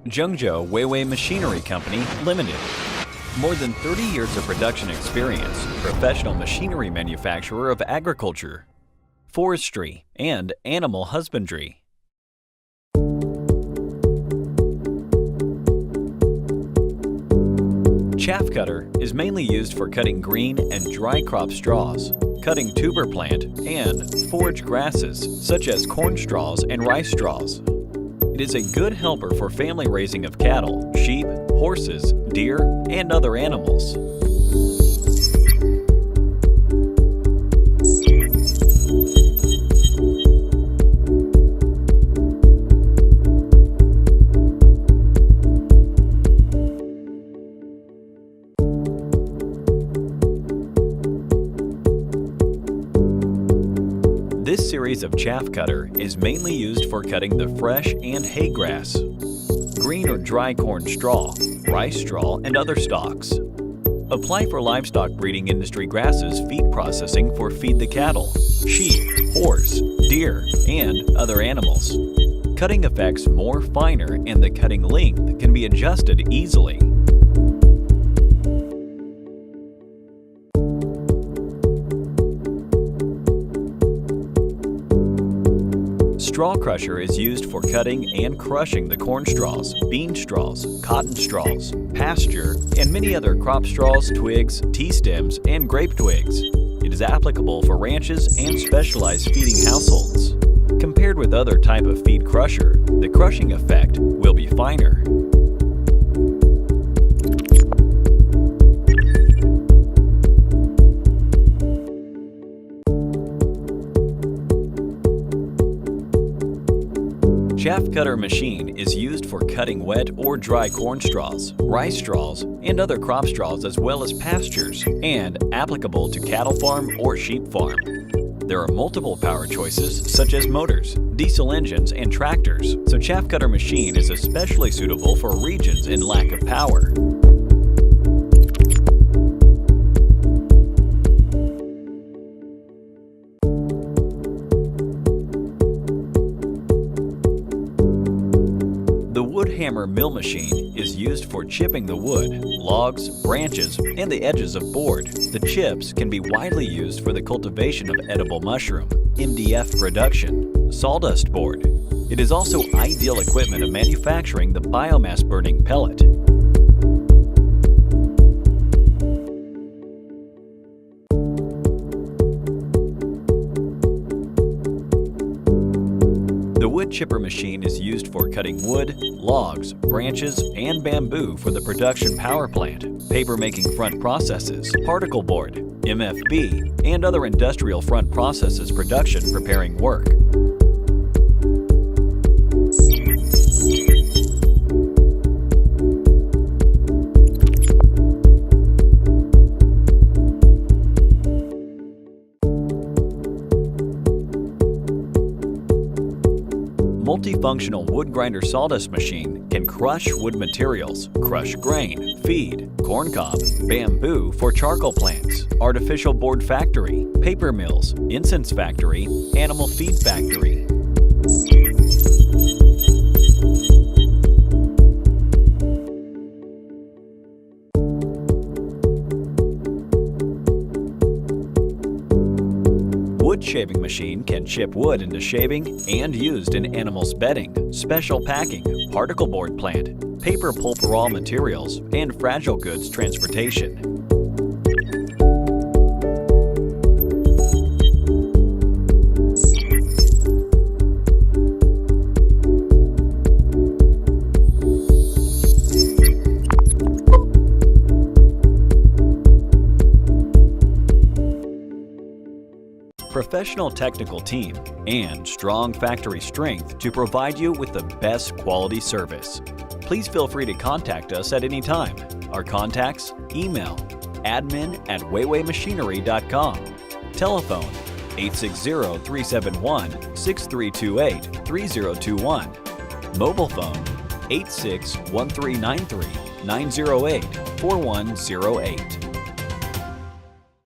Zhengzhou Weiwei Machinery Company Limited. More than 30 years of production experience, professional machinery manufacturer of agriculture, forestry, and animal husbandry. Chaff cutter is mainly used for cutting green and dry crop straws, cutting tuber plant and forage grasses such as corn straws and rice straws. It is a good helper for family raising of cattle, sheep, horses, deer, and other animals. This series of chaff cutter is mainly used for cutting the fresh and hay grass, green or dry corn straw, rice straw, and other stalks. Apply for livestock breeding industry grasses feed processing for feed the cattle, sheep, horse, deer, and other animals. Cutting effects more finer and the cutting length can be adjusted easily. Straw crusher is used for cutting and crushing the corn straws, bean straws, cotton straws, pasture, and many other crop straws, twigs, tea stems, and grape twigs. It is applicable for ranches and specialized feeding households. Compared with other type of feed crusher, the crushing effect will be finer. Chaff cutter machine is used for cutting wet or dry corn straws, rice straws, and other crop straws as well as pastures, and applicable to cattle farm or sheep farm. There are multiple power choices such as motors, diesel engines, and tractors, so chaff cutter machine is especially suitable for regions in lack of power. The wood hammer mill machine is used for chipping the wood, logs, branches, and the edges of board. The chips can be widely used for the cultivation of edible mushroom, MDF production, sawdust board. It is also ideal equipment of manufacturing the biomass burning pellet. The wood chipper machine is used for cutting wood, logs, branches, and bamboo for the production power plant, paper-making front processes, particle board, MFB, and other industrial front processes production preparing work. Multifunctional wood grinder sawdust machine can crush wood materials, crush grain, feed, corn cob, bamboo for charcoal plants, artificial board factory, paper mills, incense factory, animal feed factory. Wood shaving machine can chip wood into shaving and used in animals' bedding, special packing, particle board plant, paper pulp raw materials, and fragile goods transportation. Professional technical team, and strong factory strength to provide you with the best quality service. Please feel free to contact us at any time. Our contacts: email admin@weiweimachinery.com, telephone 860-371-6328-3021, mobile phone 86-1393-908-4108.